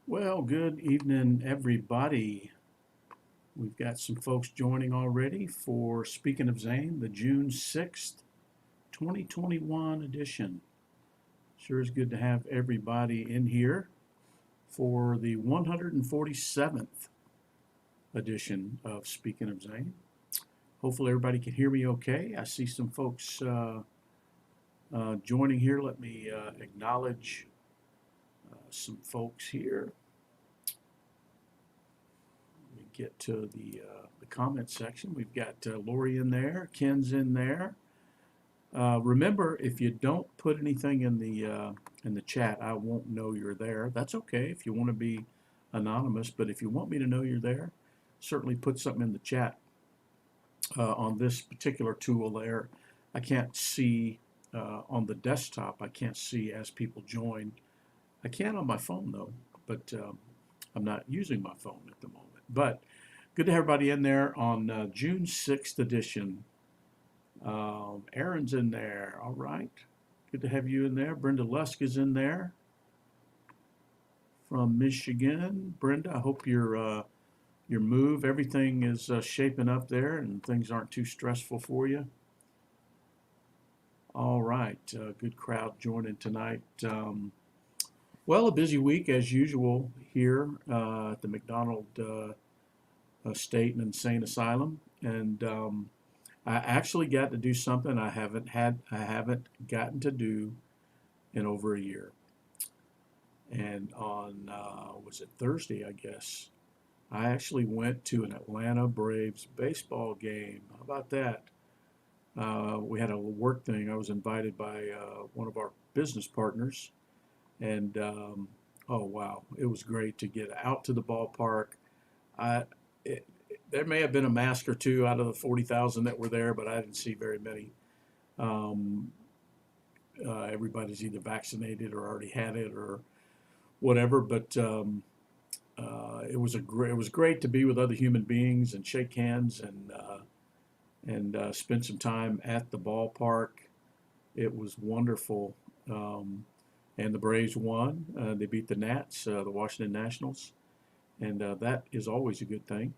Well, good evening, everybody. We've got some folks joining already for Speaking of Zane, the June 6th, 2021 edition. Sure is good to have everybody in here for the 147th edition of Speaking of Zane. Hopefully, everybody can hear me okay. I see some folks joining here. Let me acknowledge some folks here. We get to the comment section. We've got Lori in there, Ken's in there. Remember, if you don't put anything in the chat, I won't know you're there. That's okay if you want to be anonymous, but if you want me to know you're there, certainly put something in the chat. On this particular tool there, I can't see on the desktop. I can't see as people join. I can on my phone though, but I'm not using my phone at the moment. But good to have everybody in there on June 6th edition. Aaron's in there. All right. Good to have you in there. Brenda Lusk is in there from Michigan. Brenda, I hope your move, everything is shaping up there and things aren't too stressful for you. All right. Good crowd joining tonight. Well, a busy week as usual here at the McDonald State and Insane Asylum, and I actually got to do something I haven't gotten to do in over a year. And on was it Thursday, I guess, I actually went to an Atlanta Braves baseball game. How about that? We had a work thing. I was invited by one of our business partners, and oh wow, it was great to get out to the ballpark. I it, there may have been a mask or two out of the 40,000 that were there, but I didn't see very many. Um, Everybody's either vaccinated or already had it or whatever. But it was great to be with other human beings and shake hands and spend some time at the ballpark. It was wonderful. And the Braves won. They beat the Nats, the Washington Nationals, and that is always a good thing.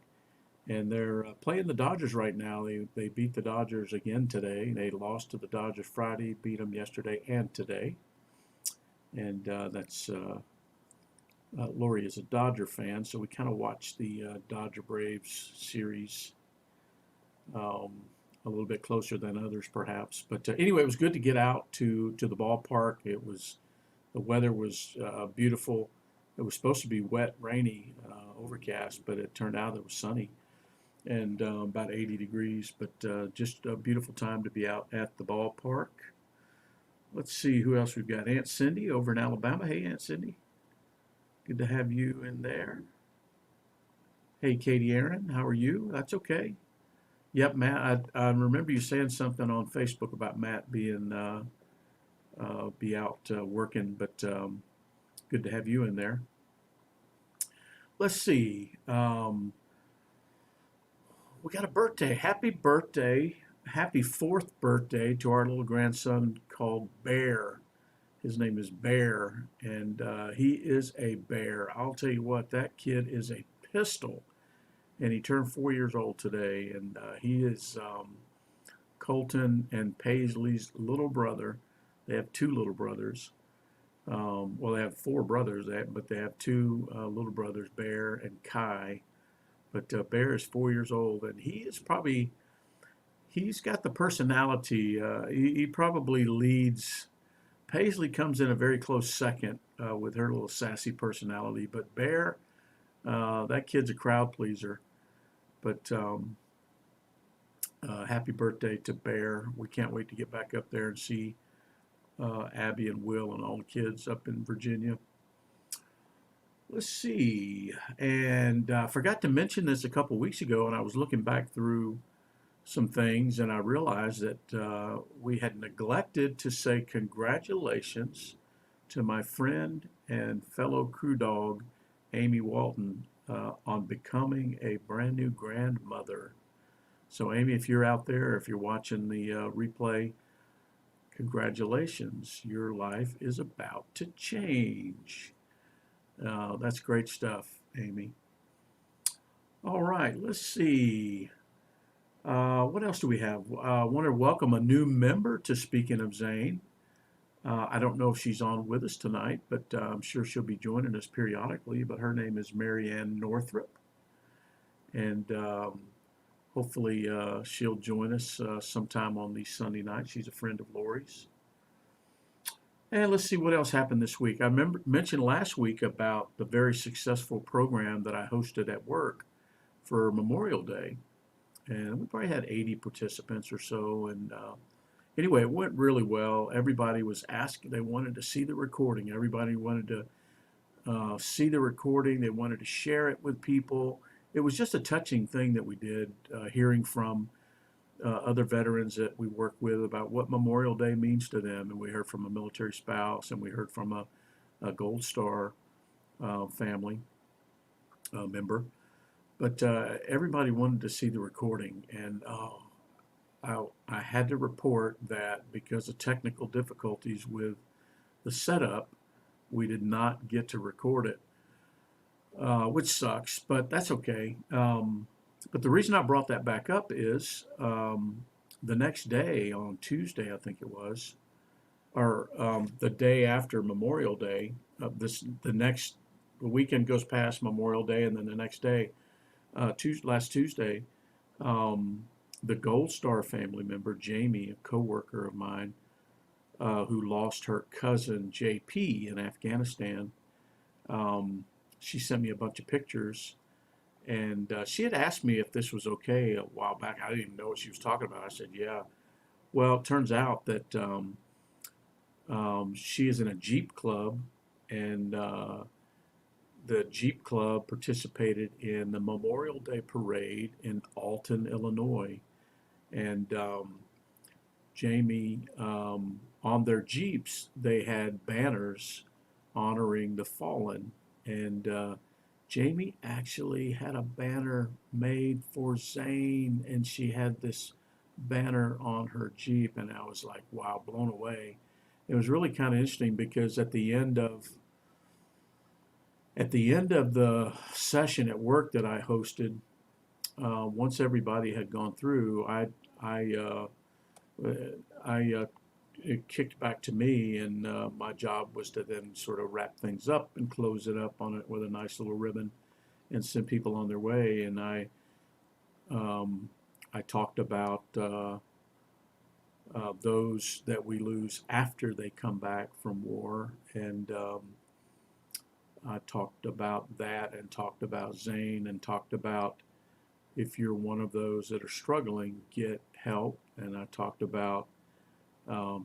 And they're playing the Dodgers right now. They beat the Dodgers again today. They lost to the Dodgers Friday, beat them yesterday and today. And that's Lori is a Dodger fan, so we kind of watched the Dodger Braves series um, a little bit closer than others, perhaps. But anyway, it was good to get out to the ballpark. The weather was beautiful. It was supposed to be wet, rainy, overcast, but it turned out it was sunny and about 80 degrees. But just a beautiful time to be out at the ballpark. Let's see who else we've got. Aunt Cindy over in Alabama. Hey, Aunt Cindy. Good to have you in there. Hey, Katie Aaron. How are you? That's okay. Yep, Matt. I remember you saying something on Facebook about Matt being be out working, but good to have you in there. Let's see. We got a birthday. Happy birthday. Happy fourth birthday to our little grandson called Bear. His name is Bear, and he is a bear. I'll tell you what, that kid is a pistol. And he turned 4 years old today, and he is Colton and Paisley's little brother. They have two little brothers. Well, they have four brothers, but they have two little brothers, Bear and Kai. But Bear is 4 years old, and he's got the personality. He probably leads. Paisley comes in a very close second with her little sassy personality, but Bear, that kid's a crowd pleaser. But happy birthday to Bear. We can't wait to get back up there and see Abby and Will and all the kids up in Virginia. Let's see. And I forgot to mention this a couple weeks ago, and I was looking back through some things, and I realized that we had neglected to say congratulations to my friend and fellow crew dog, Amy Walton, on becoming a brand new grandmother. So, Amy, if you're out there, if you're watching the replay, congratulations. Your life is about to change. That's great stuff, Amy. All right, let's see. What else do we have? I want to welcome a new member to Speaking of Zane. I don't know if she's on with us tonight, but I'm sure she'll be joining us periodically. But her name is Marianne Northrup, and hopefully she'll join us sometime on these Sunday nights. She's a friend of Lori's. And let's see what else happened this week. Mentioned last week about the very successful program that I hosted at work for Memorial Day, and we probably had 80 participants or so. And anyway, it went really well. Everybody was asking; they wanted to see the recording. Everybody wanted to see the recording. They wanted to share it with people. It was just a touching thing that we did, hearing from other veterans that we work with about what Memorial Day means to them. And we heard from a military spouse, and we heard from a Gold Star family member. But everybody wanted to see the recording, and I had to report that because of technical difficulties with the setup, we did not get to record it, which sucks, but that's okay. But the reason I brought that back up is the next day, on Tuesday, I think it was, or the day after Memorial Day, the weekend goes past Memorial Day, and then the next day, last Tuesday, um, the Gold Star family member, Jamie, a coworker of mine, who lost her cousin JP in Afghanistan, um, she sent me a bunch of pictures, and she had asked me if this was okay a while back. I didn't even know what she was talking about. I said, yeah. Well, it turns out that she is in a Jeep club, and the Jeep Club participated in the Memorial Day Parade in Alton, Illinois. And Jamie, on their Jeeps, they had banners honoring the fallen. And Jamie actually had a banner made for Zane, and she had this banner on her Jeep. And I was like, wow, blown away. It was really kind of interesting because at the end of the session at work that I hosted, once everybody had gone through, I it kicked back to me, and my job was to then sort of wrap things up and close it up on it with a nice little ribbon and send people on their way. And um, I talked about those that we lose after they come back from war, and I talked about that, and talked about Zane, and talked about if you're one of those that are struggling, get help. And I talked about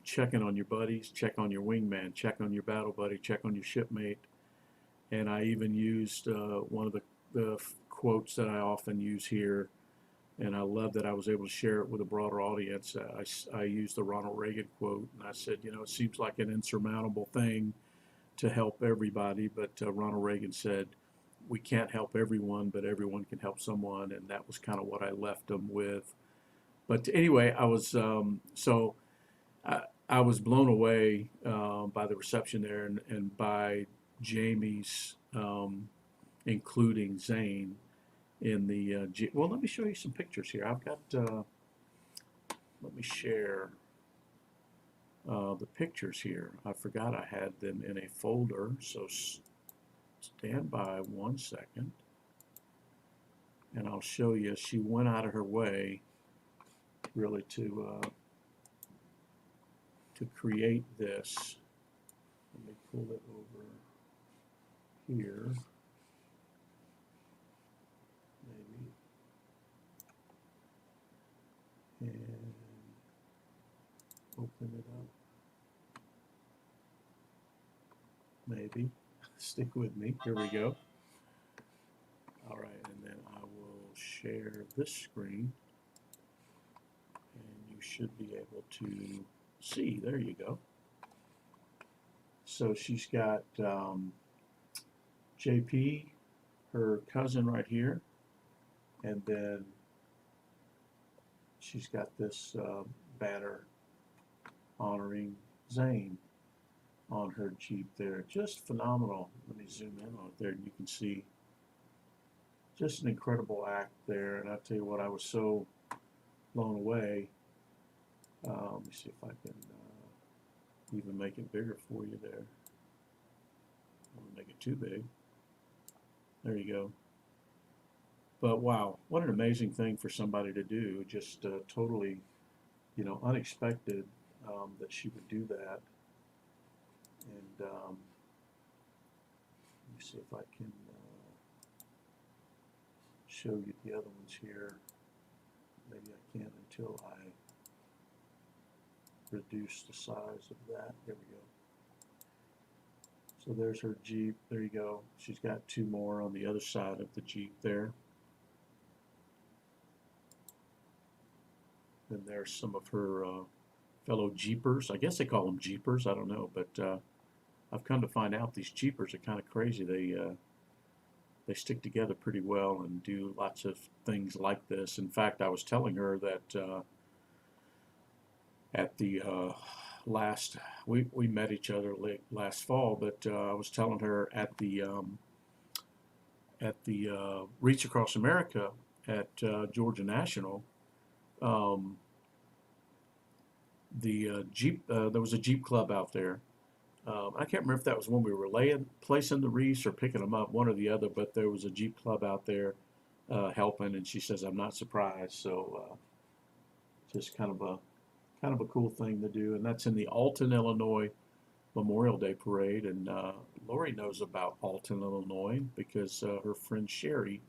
checking on your buddies, check on your wingman, check on your battle buddy, check on your shipmate. And I even used one of the quotes that I often use here, and I love that I was able to share it with a broader audience. I used the Ronald Reagan quote, and I said, it seems like an insurmountable thing to help everybody, but Ronald Reagan said, we can't help everyone, but everyone can help someone, and that was kind of what I left them with. But anyway, I was blown away by the reception there, and by Jamie's including Zane in the. Well, let me show you some pictures here. I've got. Let me share the pictures here. I forgot I had them in a folder, so stand by 1 second, and I'll show you. She went out of her way, really, to create this. Let me pull it over here, maybe, and open it up. Maybe. Stick with me. Here we go. All right, and then I will share this screen, and you should be able to see. There you go. So she's got JP, her cousin, right here, and then she's got this banner honoring Zane. on her Jeep there. Just phenomenal. Let me zoom in on it there, and you can see just an incredible act there. And I tell you what, I was so blown away. Let me see if I can even make it bigger for you there. I don't make it too big. There you go. But wow, what an amazing thing for somebody to do. Just totally, unexpected that she would do that. And let me see if I can show you the other ones here. Maybe I can't until I reduce the size of that. There we go. So there's her Jeep. There you go. She's got two more on the other side of the Jeep there. And there's some of her fellow Jeepers. I guess they call them Jeepers. I don't know, but I've come to find out these Jeepers are kind of crazy. They stick together pretty well and do lots of things like this. In fact, I was telling her that at the last we met each other last fall, but I was telling her at the Reach Across America at Georgia National. The Jeep, there was a Jeep club out there. I can't remember if that was when we were placing the wreaths or picking them up, one or the other, but there was a Jeep club out there helping, and she says, I'm not surprised. So just kind of a cool thing to do, and that's in the Alton, Illinois Memorial Day Parade. And Lori knows about Alton, Illinois, because her friend Sherry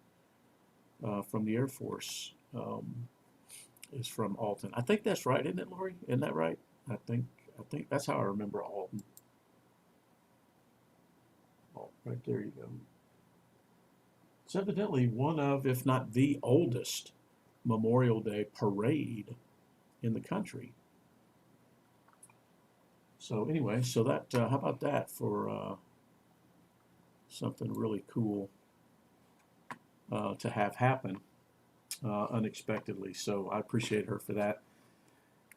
from the Air Force is from Alton. I think that's right, isn't it, Lori? Isn't that right? I think that's how I remember Alton. Oh, right there you go. It's evidently one of, if not the oldest, Memorial Day parade in the country. So anyway, so that how about that for something really cool to have happen unexpectedly. So I appreciate her for that.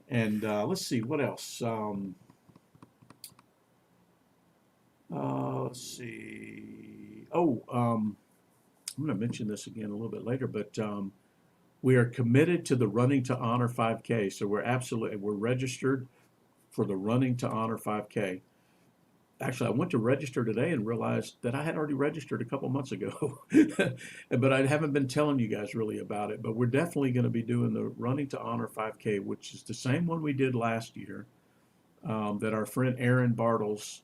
And let's see, what else? Let's see. Oh, I'm going to mention this again a little bit later, but we are committed to the Running to Honor 5K. So we're registered for the Running to Honor 5K. Actually, I went to register today and realized that I had already registered a couple months ago, but I haven't been telling you guys really about it. But we're definitely going to be doing the Running to Honor 5K, which is the same one we did last year, that our friend Aaron Bartles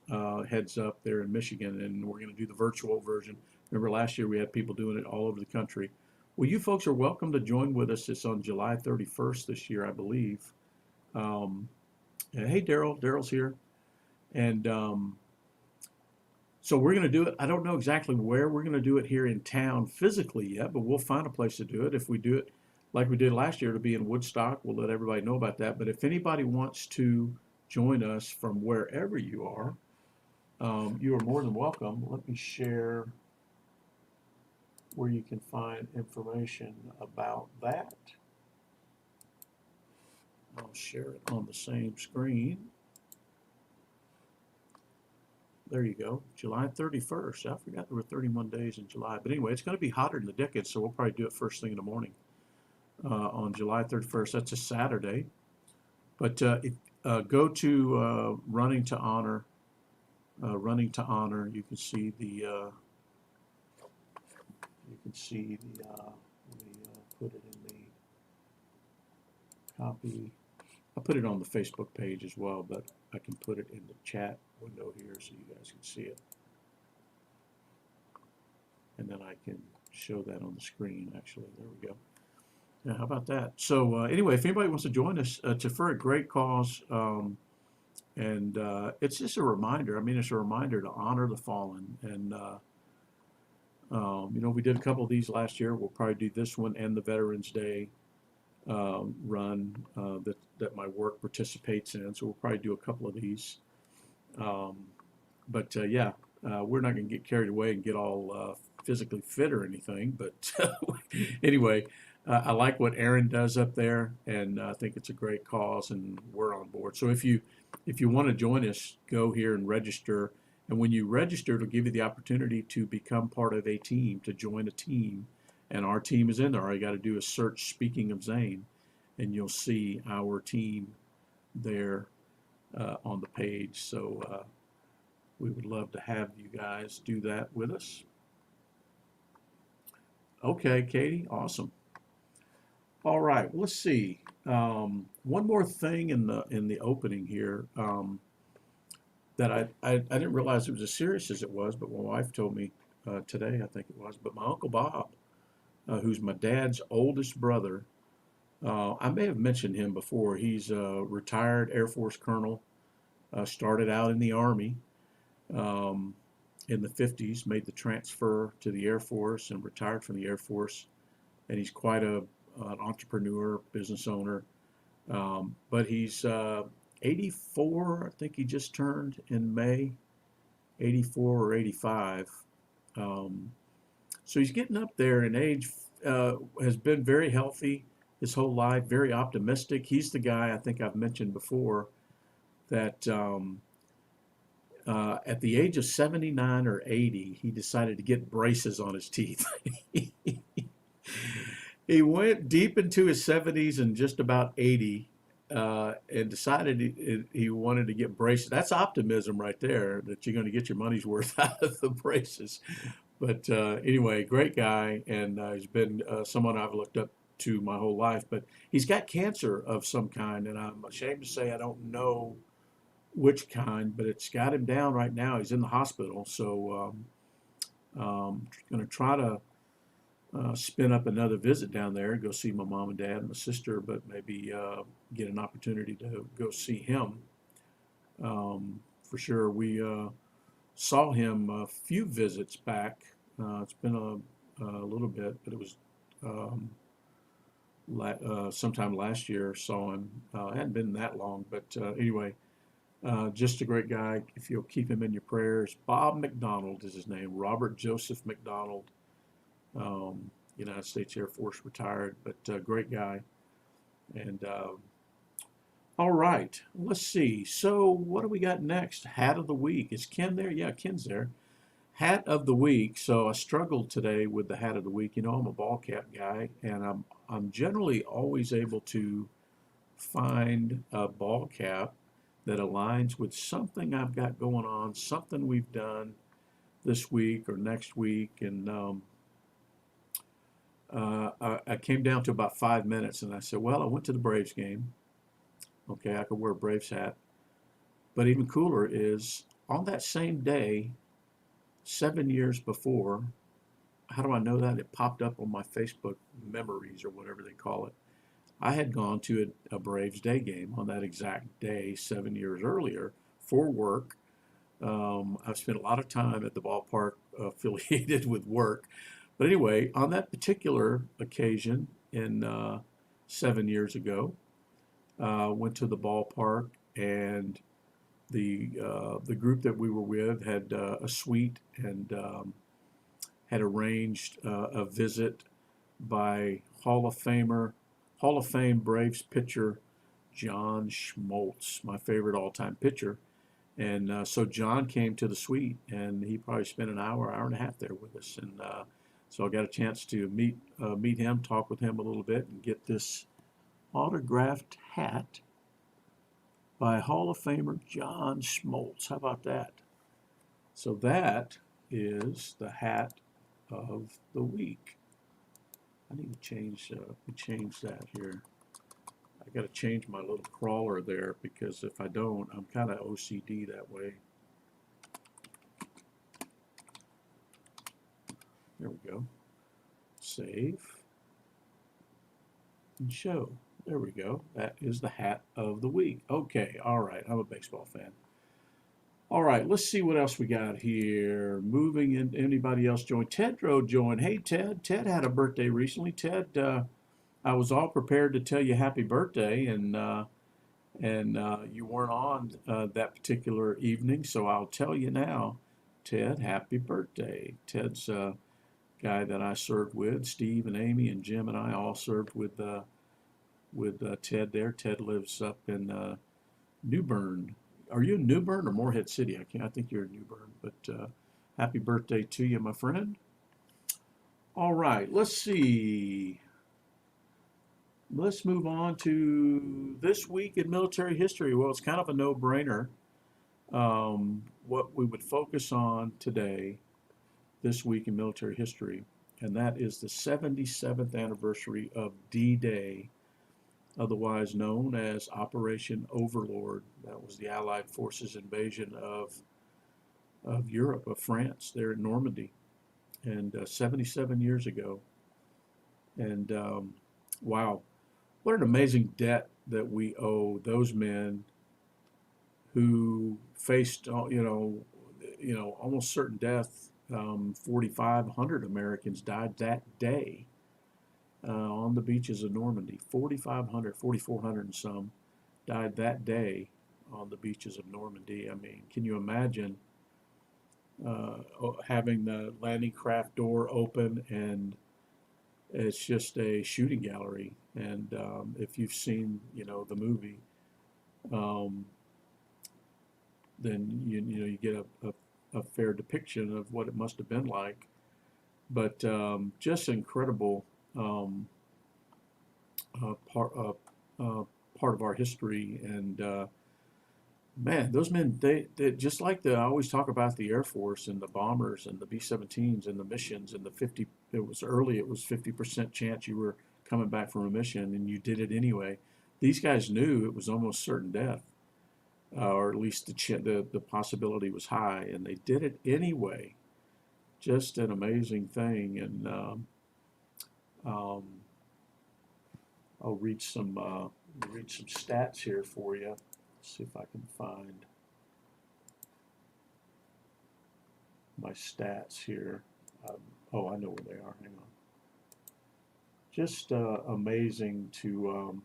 heads up there in Michigan, and we're going to do the virtual version. Remember last year we had people doing it all over the country. Well, you folks are welcome to join with us. It's on July 31st this year, I believe. Hey, Daryl. Daryl's here. And so we're going to do it. I don't know exactly where we're going to do it here in town physically yet, but we'll find a place to do it. If we do it like we did last year, to be in Woodstock, we'll let everybody know about that. But if anybody wants to join us from wherever you are more than welcome. Let me share where you can find information about that. I'll share it on the same screen. There you go, July 31st. I forgot there were 31 days in July. But anyway, it's going to be hotter than the Dickens, so we'll probably do it first thing in the morning on July 31st. That's a Saturday. But go to Running to Honor. Running to Honor. You can see the. Let me put it in the copy. I put it on the Facebook page as well, but I can put it in the chat window here so you guys can see it. And then I can show that on the screen, actually. There we go. Yeah, how about that? So anyway, if anybody wants to join us, it's for a great cause. And it's just a reminder. I mean, it's a reminder to honor the fallen. And, we did a couple of these last year. We'll probably do this one and the Veterans Day run that my work participates in. So we'll probably do a couple of these. Yeah, we're not going to get carried away and get all physically fit or anything. But anyway, I like what Aaron does up there, and I think it's a great cause, and we're on board. So if you want to join us, go here and register. And when you register, it'll give you the opportunity to become part of a team, to join a team. And our team is in there. All you got to do is search "Speaking of Zane," and you'll see our team there on the page. So we would love to have you guys do that with us. Okay, Katie, awesome. All right, well, let's see. One more thing in the opening here that I didn't realize it was as serious as it was, but my wife told me today, I think it was. But my Uncle Bob, who's my dad's oldest brother, I may have mentioned him before. He's a retired Air Force colonel, started out in the Army um, in the 50s, made the transfer to the Air Force and retired from the Air Force. And he's quite an entrepreneur, business owner. But he's 84, I think he just turned in May, 84 or 85. Um, so he's getting up there in age, has been very healthy his whole life, very optimistic. He's the guy I think I've mentioned before that at the age of 79 or 80, he decided to get braces on his teeth. He went deep into his 70s and just about 80 and decided he wanted to get braces. That's optimism right there, that you're going to get your money's worth out of the braces. But anyway, great guy, and he's been someone I've looked up to my whole life. But he's got cancer of some kind, and I'm ashamed to say I don't know which kind, but it's got him down right now. He's in the hospital, so going to try to spin up another visit down there, go see my mom and dad and my sister, but maybe get an opportunity to go see him. For sure, we saw him a few visits back. It's been a little bit, but it was um, sometime last year. Saw him. It hadn't been that long, but anyway, just a great guy. If you'll keep him in your prayers, Bob McDonald is his name. Robert Joseph McDonald. Um, United States Air Force, retired, but great guy. And all right, let's see. So what do we got next? Hat of the week. Is Ken there? Yeah, Ken's there. Hat of the week. So I struggled today with the hat of the week. You know, I'm a ball cap guy, and I'm generally always able to find a ball cap that aligns with something I've got going on, something we've done this week or next week, and I came down to about 5 minutes, and I said, well, I went to the Braves game. Okay, I could wear a Braves hat. But even cooler is on that same day, 7 years before, how do I know that? It popped up on my Facebook memories or whatever they call it. I had gone to a Braves day game on that exact day 7 years earlier for work. I've spent a lot of time at the ballpark affiliated with work. But anyway, on that particular occasion in 7 years ago, went to the ballpark, and the group that we were with had a suite and had arranged a visit by Hall of Fame Braves pitcher John Schmaltz, my favorite all-time pitcher. And so John came to the suite, and he probably spent an hour and a half there with us. And so I got a chance to meet him, talk with him a little bit, and get this autographed hat by Hall of Famer John Schmaltz. How about that? So that is the hat of the week. I need to change that here. I got to change my little crawler there, because if I don't, I'm kind of OCD that way. There we go. Save and show. There we go. That is the hat of the week. Okay, all right. I'm a baseball fan. All right, let's see what else we got here. Moving in, anybody else join? Ted Rowe joined. Hey, Ted. Ted had a birthday recently. Ted, I was all prepared to tell you happy birthday, and you weren't on that particular evening, so I'll tell you now. Ted, happy birthday. Ted's guy that I served with. Steve and Amy and Jim and I all served with Ted there. Ted lives up in New Bern. Are you in New Bern or Morehead City? I think you're in New Bern. But happy birthday to you, my friend. All right, let's see. Let's move on to this week in military history. Well, it's kind of a no-brainer. What we would focus on today, this week in military history, and that is the 77th anniversary of D-Day, otherwise known as Operation Overlord. That was the Allied forces invasion of Europe, of France, there in Normandy, and 77 years ago. And wow, what an amazing debt that we owe those men who faced, almost certain death. 4,500 Americans died that day on the beaches of Normandy. 4,500, 4,400 and some died that day on the beaches of Normandy. I mean, can you imagine having the landing craft door open and it's just a shooting gallery? And if you've seen, the movie, then you get a fair depiction of what it must have been like. But just incredible part of our history. And man, those men, they just like I always talk about the Air Force and the bombers and the B-17s and the missions and the 50. It was 50% chance you were coming back from a mission, and you did it anyway. These guys knew it was almost certain death, or at least the possibility was high, and they did it anyway. Just an amazing thing. And I'll read some stats here for you. Let's see if I can find my stats here. Oh, I know where they are. Hang on. Just amazing to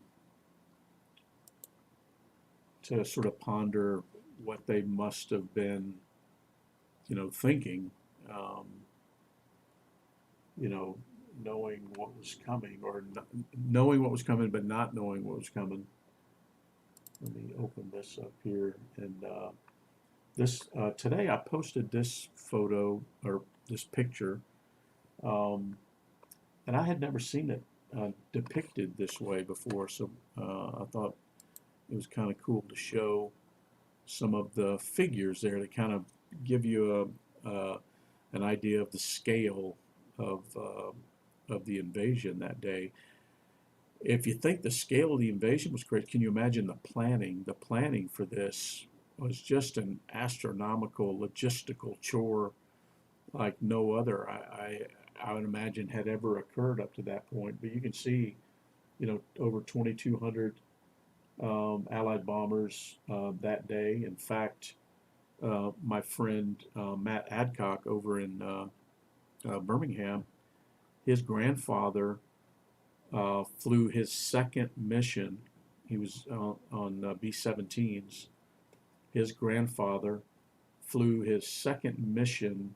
sort of ponder what they must have been, thinking, knowing what was coming, or knowing what was coming, but not knowing what was coming. Let me open this up here. And today I posted this photo, or this picture, and I had never seen it depicted this way before, so I thought it was kind of cool to show some of the figures there to kind of give you an idea of the scale of the invasion that day. If you think the scale of the invasion was great, can you imagine the planning? The planning for this was just an astronomical logistical chore like no other I would imagine had ever occurred up to that point. But you can see, over 2,200 Allied bombers that day. In fact, my friend Matt Adcock over in Birmingham, his grandfather flew his second mission. He was on B-17s. His grandfather flew his second mission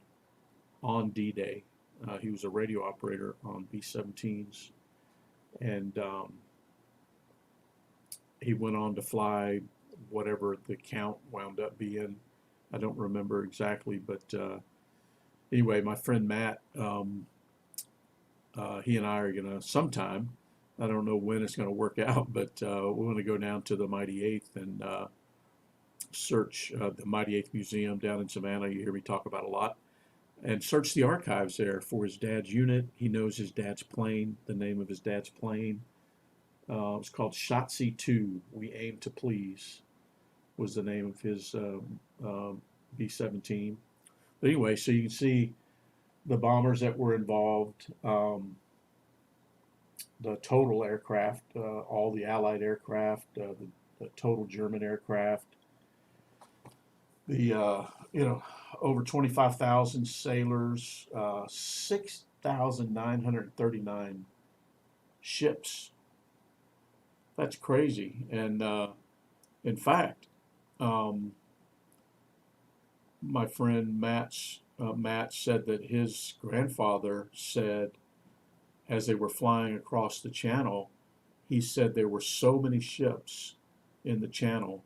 on D-Day. He was a radio operator on B-17s, and he went on to fly whatever the count wound up being. I don't remember exactly, but anyway, my friend Matt, he and I are going to sometime, I don't know when it's going to work out, but we're going to go down to the Mighty Eighth and search the Mighty Eighth Museum down in Savannah. You hear me talk about a lot. And search the archives there for his dad's unit. He knows his dad's plane, the name of his dad's plane. It was called Shotzi 2, We Aim to Please, was the name of his B-17. But anyway, so you can see the bombers that were involved, the total aircraft, all the Allied aircraft, the total German aircraft, the over 25,000 sailors, 6,939 ships. That's crazy. And in fact, my friend Matt's Matt said that his grandfather said, as they were flying across the channel, he said there were so many ships in the channel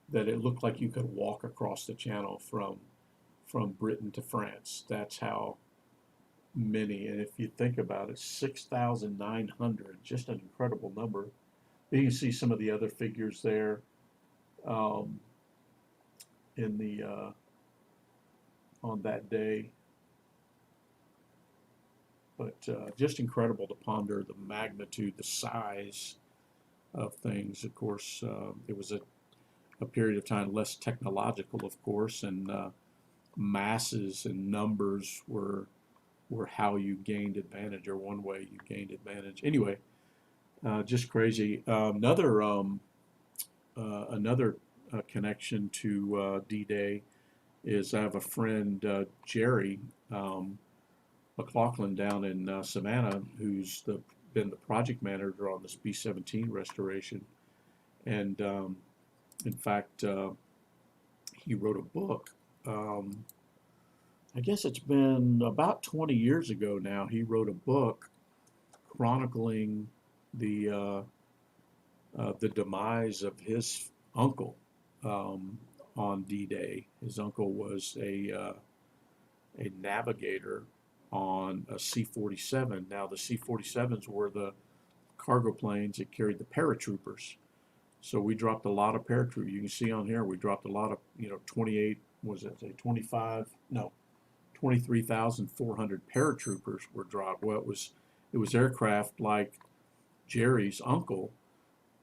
that it looked like you could walk across the channel from Britain to France. That's how many. And if you think about it, 6,900, just an incredible number. You can see some of the other figures there um, in the on that day. But just incredible to ponder the magnitude, the size of things. Of course, it was a period of time less technological, of course, and masses and numbers were how you gained advantage, or one way you gained advantage. Anyway, just crazy. Another connection to D-Day is I have a friend, Jerry McLaughlin, down in Savannah, who's been the project manager on this B-17 restoration. And in fact, he wrote a book. I guess it's been about 20 years ago now. He wrote a book chronicling the demise of his uncle on D-Day. His uncle was a navigator on a C-47. Now the C-47s were the cargo planes that carried the paratroopers. So we dropped a lot of paratroopers. You can see on here we dropped a lot of, 28, was it say 25? No, 23,400 paratroopers were dropped. Well, it was aircraft like Jerry's uncle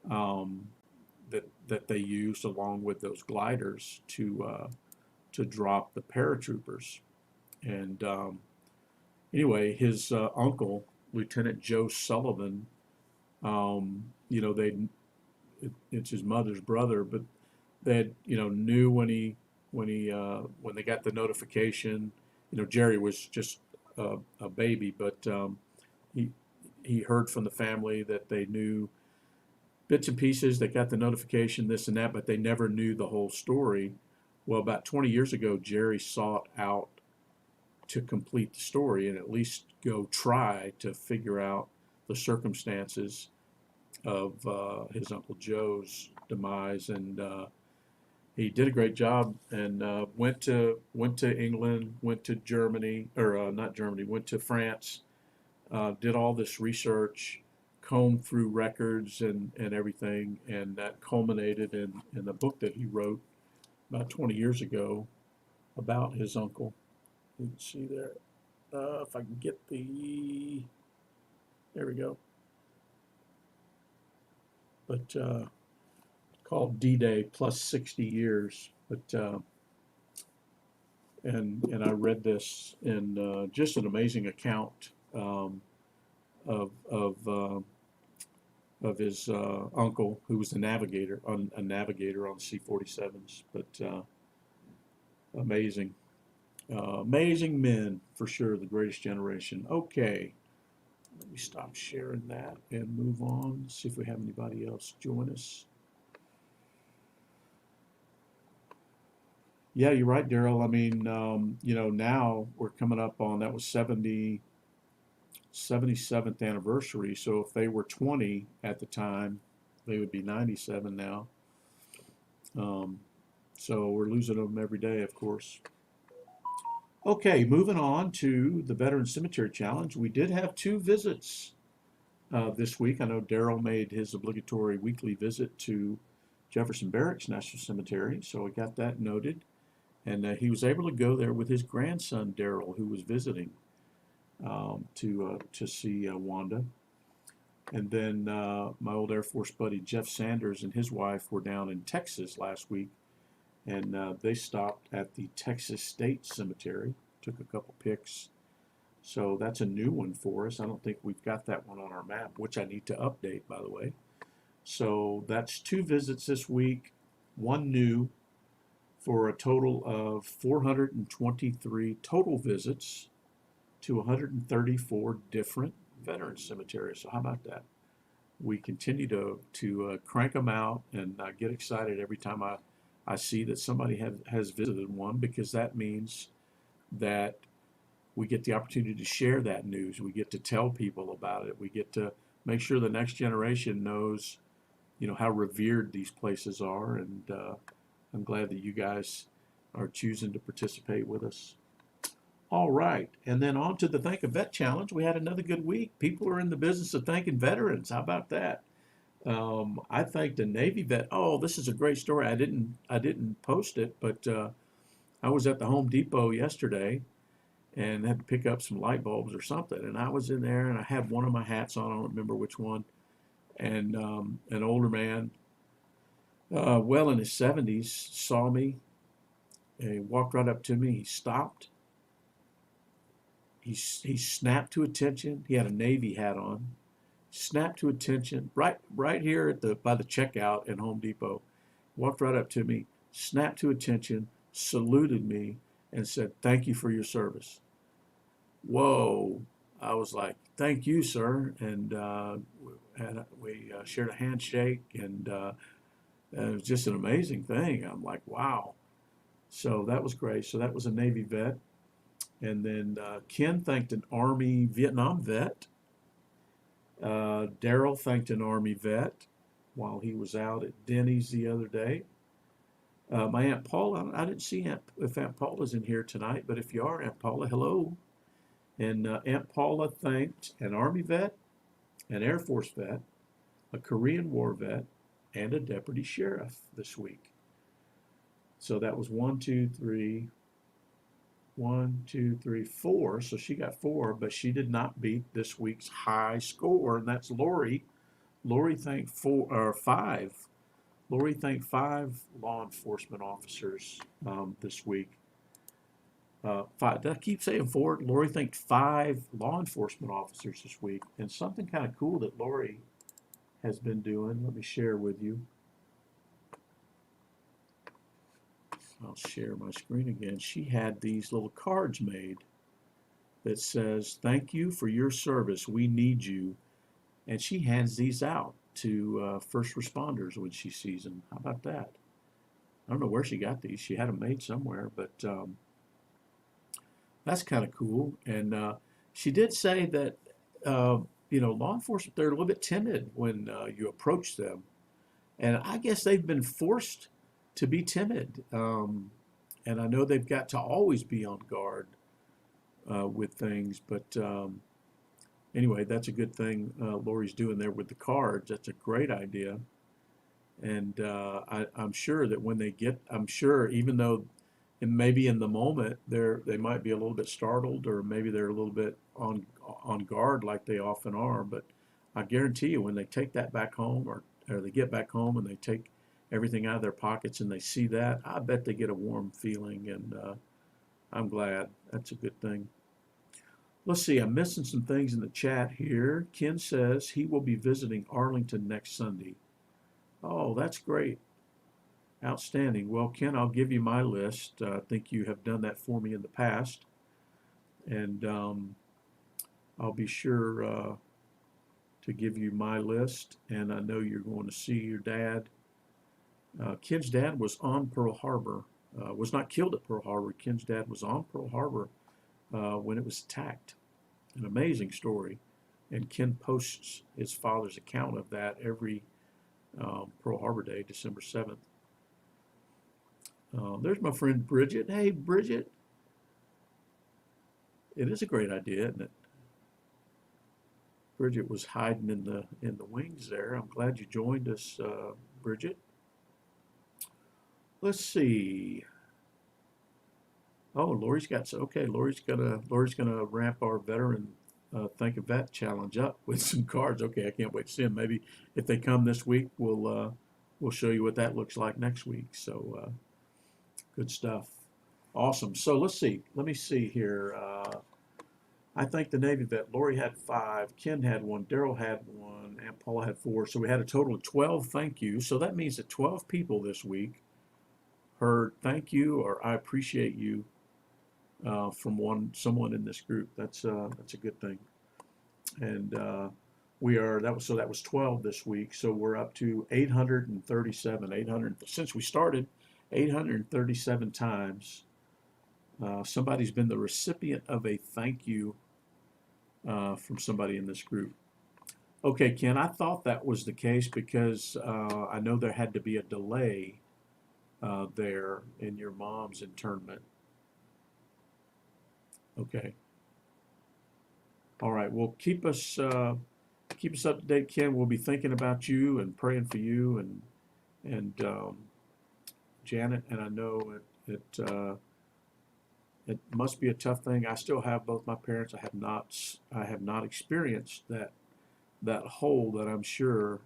that they used along with those gliders to drop the paratroopers. And anyway, his uncle, Lieutenant Joe Sullivan, it's his mother's brother, but they knew when they got the notification. Jerry was just a baby, but he he heard from the family that they knew bits and pieces. They got the notification, this and that, but they never knew the whole story. Well, about 20 years ago, Jerry sought out to complete the story and at least go try to figure out the circumstances of his Uncle Joe's demise, and he did a great job, and went to England, went to Germany, or not Germany, went to France, did all this research, combed through records and everything, and that culminated in the book that he wrote about 20 years ago about his uncle. You can see there, if I can get there we go. But called D-Day plus 60 years. But and I read this in just an amazing account of his uncle, who was a navigator on C-47s. But amazing, amazing men for sure. The greatest generation. Okay. Let me stop sharing that and move on. See if we have anybody else join us. Yeah, you're right, Daryl. I mean, now we're coming up on, that was 77th anniversary. So if they were 20 at the time, they would be 97 now. So we're losing them every day, of course. Okay, moving on to the Veteran Cemetery Challenge. We did have 2 visits this week. I know Daryl made his obligatory weekly visit to Jefferson Barracks National Cemetery, so we got that noted. And he was able to go there with his grandson, Daryl, who was visiting to see Wanda. And then my old Air Force buddy, Jeff Sanders, and his wife were down in Texas last week. And they stopped at the Texas State Cemetery, took a couple pics. So that's a new one for us. I don't think we've got that one on our map, which I need to update, by the way. So that's 2 visits this week, 1 new, for a total of 423 total visits to 134 different veteran cemeteries. So how about that? We continue to crank them out, and I get excited every time I see that somebody has visited one, because that means that we get the opportunity to share that news. We get to tell people about it. We get to make sure the next generation knows, how revered these places are. And I'm glad that you guys are choosing to participate with us. All right, and then on to the Thank a Vet Challenge. We had another good week. People are in the business of thanking veterans. How about that? I thanked a Navy vet. Oh, this is a great story. I didn't post it, but I was at the Home Depot yesterday and had to pick up some light bulbs or something. And I was in there and I had one of my hats on. I don't remember which one. And an older man, well in his 70s, saw me. And he walked right up to me. He stopped. He snapped to attention. He had a Navy hat on. Snapped to attention right here at by the checkout at Home Depot. Walked right up to me, snapped to attention, saluted me, and said, "Thank you for your service." Whoa! I was like, "Thank you, sir," and we shared a handshake, and it was just an amazing thing. I'm like, "Wow!" So that was great. So that was a Navy vet, and then Ken thanked an Army Vietnam vet. Daryl thanked an Army vet while he was out at Denny's the other day. My Aunt Paula, I didn't see if Aunt Paula's in here tonight, but if you are, Aunt Paula, hello. And Aunt Paula thanked an Army vet, an Air Force vet, a Korean War vet, and a deputy sheriff this week. So that was 4. So she got 4, but she did not beat this week's high score, and that's Lori. Lori thanked 5. Lori thanked 5 law enforcement officers this week. 5. Did I keep saying 4? Lori thanked 5 law enforcement officers this week, and something kind of cool that Lori has been doing. Let me share with you. I'll share my screen again. She had these little cards made that says, "Thank you for your service. We need you." And she hands these out to first responders when she sees them. How about that? I don't know where she got these. She had them made somewhere, but that's kind of cool. And she did say that, law enforcement, they're a little bit timid when you approach them. And I guess they've been forced to be timid. And I know they've got to always be on guard with things. But anyway, that's a good thing Lori's doing there with the cards. That's a great idea. And I'm sure that when they get, even though maybe in the moment they might be a little bit startled, or maybe they're a little bit on guard like they often are. But I guarantee you, when they take that back home, or they get back home and they take everything out of their pockets and they see that, I bet they get a warm feeling, and I'm glad. That's a good thing. Let's see, I'm missing some things in the chat here. Ken says he will be visiting Arlington next Sunday. Oh, that's great. Outstanding. Well, Ken, I'll give you my list. I think you have done that for me in the past. And I'll be sure to give you my list. And I know you're going to see your dad. Ken's dad was on Pearl Harbor, was not killed at Pearl Harbor. Ken's dad was on Pearl Harbor when it was attacked. An amazing story. And Ken posts his father's account of that every Pearl Harbor Day, December 7th. There's my friend Bridget. Hey, Bridget. It is a great idea, isn't it? Bridget was hiding in the wings there. I'm glad you joined us, Bridget. Let's see. Oh, Lori's got okay. Lori's gonna ramp our veteran Thank a Vet challenge up with some cards. Okay, I can't wait to see them. Maybe if they come this week, we'll show you what that looks like next week. So good stuff. Awesome. So let's see. Let me see here. I think the Navy vet. Lori had 5. Ken had 1. Daryl had 1. Aunt Paula had 4. So we had a total of 12 thank yous. So that means that 12 people this week heard thank you or I appreciate you from someone in this group. That's a good thing. And that was 12 this week. So we're up to 837. Since we started, 837 times Somebody's been the recipient of a thank you from somebody in this group. Okay, Ken, I thought that was the case because I know there had to be a delay there in your mom's internment. Okay. All right. Well, keep us up to date, Ken. We'll be thinking about you and praying for you and Janet. And I know it must be a tough thing. I still have both my parents. I have not experienced that hole that I'm sure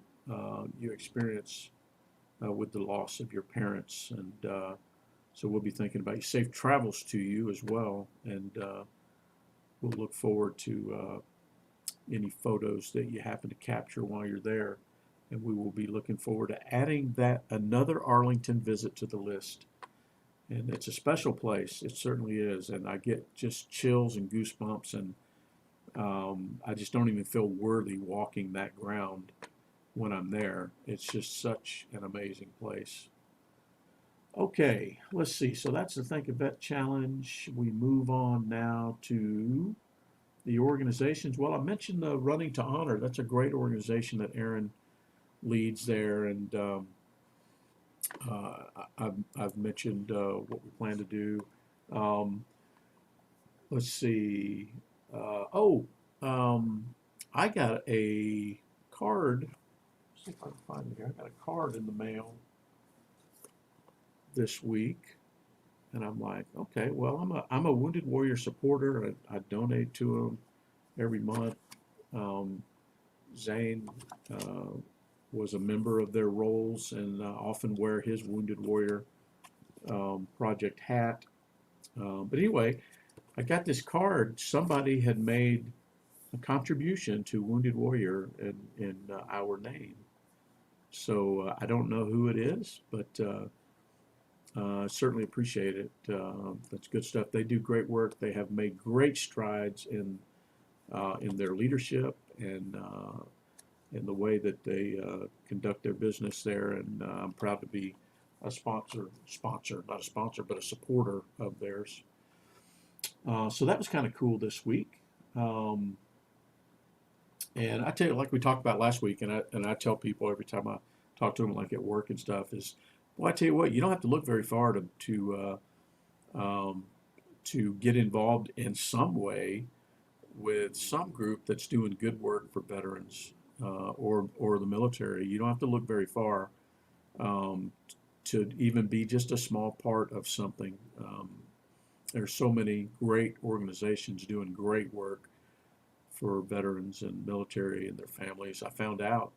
you experience with the loss of your parents. And so we'll be thinking about you. Safe travels to you as well. And we'll look forward to any photos that you happen to capture while you're there. And we will be looking forward to adding that another Arlington visit to the list. And it's a special place. It certainly is. And I get just chills and goosebumps, and I just don't even feel worthy walking that ground when I'm there. It's just such an amazing place. Okay, let's see. So that's the Think a Vet Challenge. We move on now to the organizations. Well, I mentioned the Running to Honor. That's a great organization that Aaron leads there, and I've mentioned what we plan to do. Um, let's see. Oh, I got a card. Let's see if I can find it here. I got a card in the mail this week, and I'm like, okay, well, I'm a Wounded Warrior supporter. I donate to them every month. Zane was a member of their roles and often wear his Wounded Warrior project hat. But anyway, I got this card. Somebody had made a contribution to Wounded Warrior in our name. So I don't know who it is, but certainly appreciate it. That's good stuff. They do great work. They have made great strides in their leadership and in the way that they conduct their business there. And I'm proud to be a not a sponsor, but a supporter of theirs. So that was kind of cool this week. And I tell you, like we talked about last week, and I tell people every time I talk to them, like at work and stuff, is, well, I tell you what, you don't have to look very far to get involved in some way with some group that's doing good work for veterans or the military. You don't have to look very far um, to even be just a small part of something. There's so many great organizations doing great work for veterans and military and their families. I found out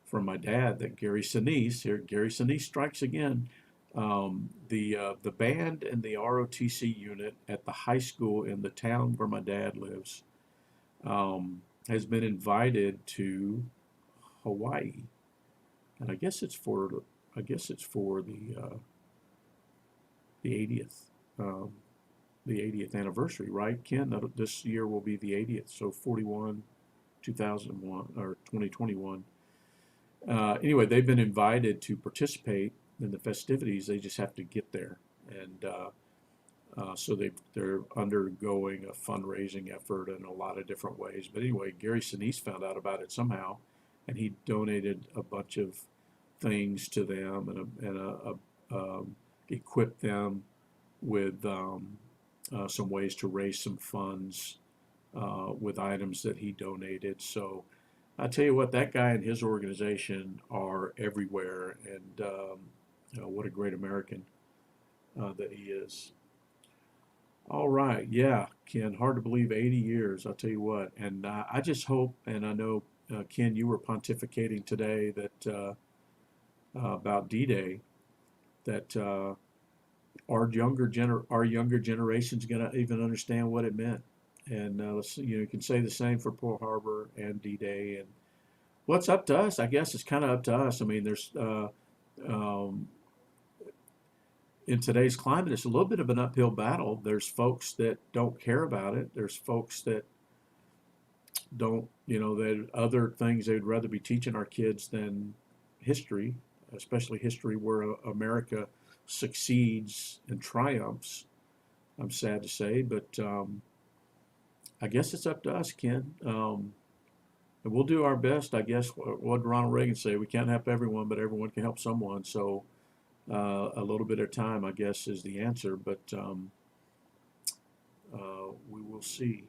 from my dad that Gary Sinise strikes again. The band and the ROTC unit at the high school in the town where my dad lives has been invited to Hawaii, and I guess it's for the 80th um, the 80th anniversary, right, Ken? This year will be the 80th, so 41, 2001 or 2021. Anyway, they've been invited to participate in the festivities. They just have to get there, and so they're undergoing a fundraising effort in a lot of different ways. But anyway, Gary Sinise found out about it somehow, and he donated a bunch of things to them and equipped them with some ways to raise some funds with items that he donated. So I tell you what, that guy and his organization are everywhere, and what a great American that he is. All right, yeah, Ken, hard to believe 80 years, I'll tell you what. And I just hope, and I know, Ken, you were pontificating today that about D-Day, that our younger generation's going to even understand what it meant. And you can say the same for Pearl Harbor and D-Day. And what's up to us? I guess it's kind of up to us. I mean, there's um, in today's climate, it's a little bit of an uphill battle. There's folks that don't care about it. There's folks that don't, that other things they'd rather be teaching our kids than history, especially history where America succeeds and triumphs. I'm sad to say, but I guess it's up to us, Ken. And we'll do our best. I guess what did Ronald Reagan say? We can't help everyone, but everyone can help someone. So a little bit of time, I guess, is the answer. But we will see.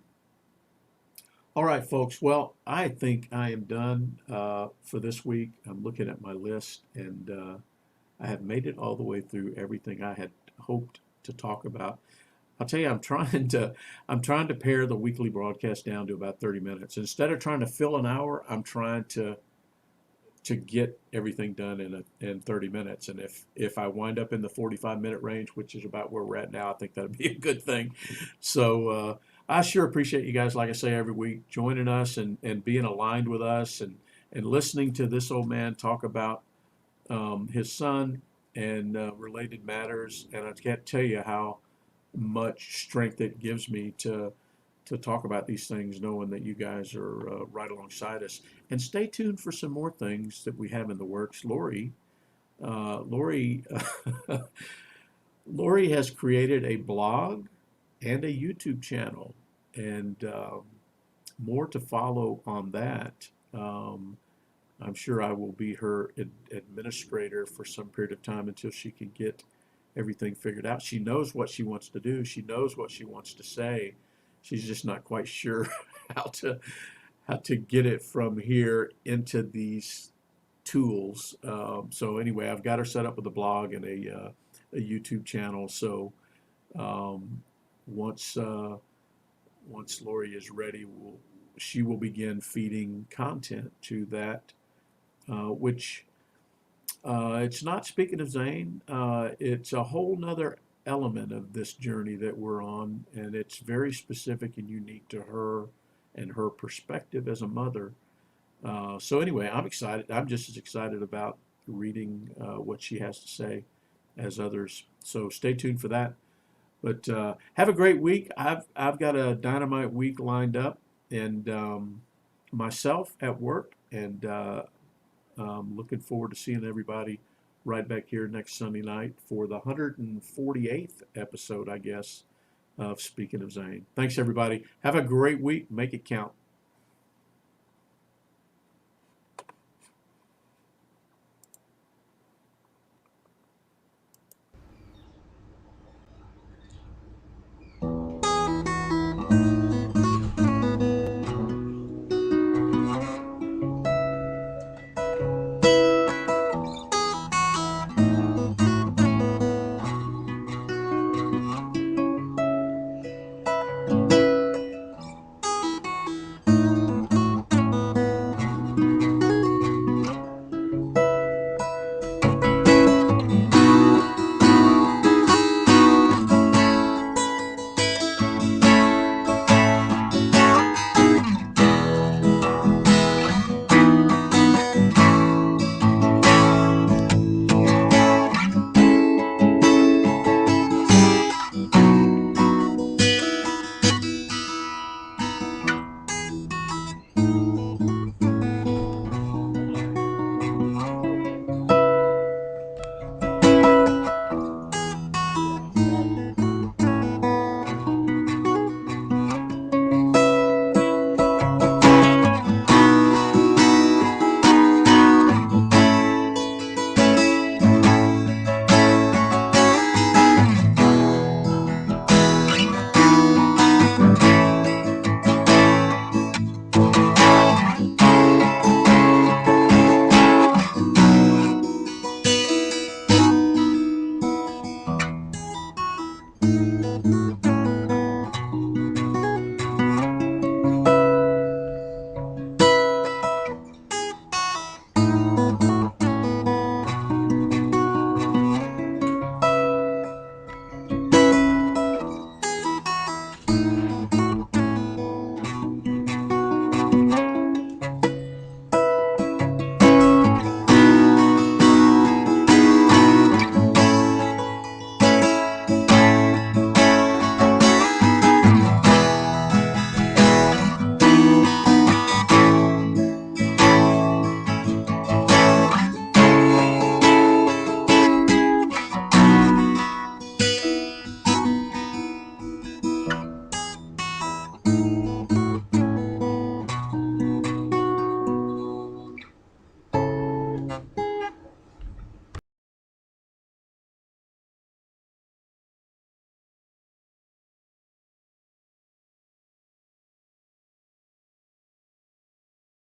All right, folks. Well, I think I am done for this week. I'm looking at my list, and I have made it all the way through everything I had hoped to talk about. I'll tell you, I'm trying to pare the weekly broadcast down to about 30 minutes. Instead of trying to fill an hour, I'm trying to get everything done in 30 minutes. And if I wind up in the 45-minute range, which is about where we're at now, I think that'd be a good thing. So I sure appreciate you guys, like I say every week, joining us and being aligned with us and listening to this old man talk about his son and related matters. And I can't tell you how much strength it gives me to talk about these things, knowing that you guys are right alongside us. And stay tuned for some more things that we have in the works. Lori, Lori has created a blog and a YouTube channel, and more to follow on that. I'm sure I will be her administrator for some period of time until she can get everything figured out. She knows what she wants to do. She knows what she wants to say. She's just not quite sure how to get it from here into these tools. So anyway, I've got her set up with a blog and a YouTube channel. So um, once once Lori is ready, she will begin feeding content to that, which it's not, speaking of Zane, it's a whole nother element of this journey that we're on, and it's very specific and unique to her and her perspective as a mother. So anyway, I'm excited. I'm just as excited about reading what she has to say as others. So stay tuned for that. But have a great week. I've got a dynamite week lined up, and myself at work, and looking forward to seeing everybody right back here next Sunday night for the 148th episode, I guess, of Speaking of Zane. Thanks, everybody. Have a great week. Make it count.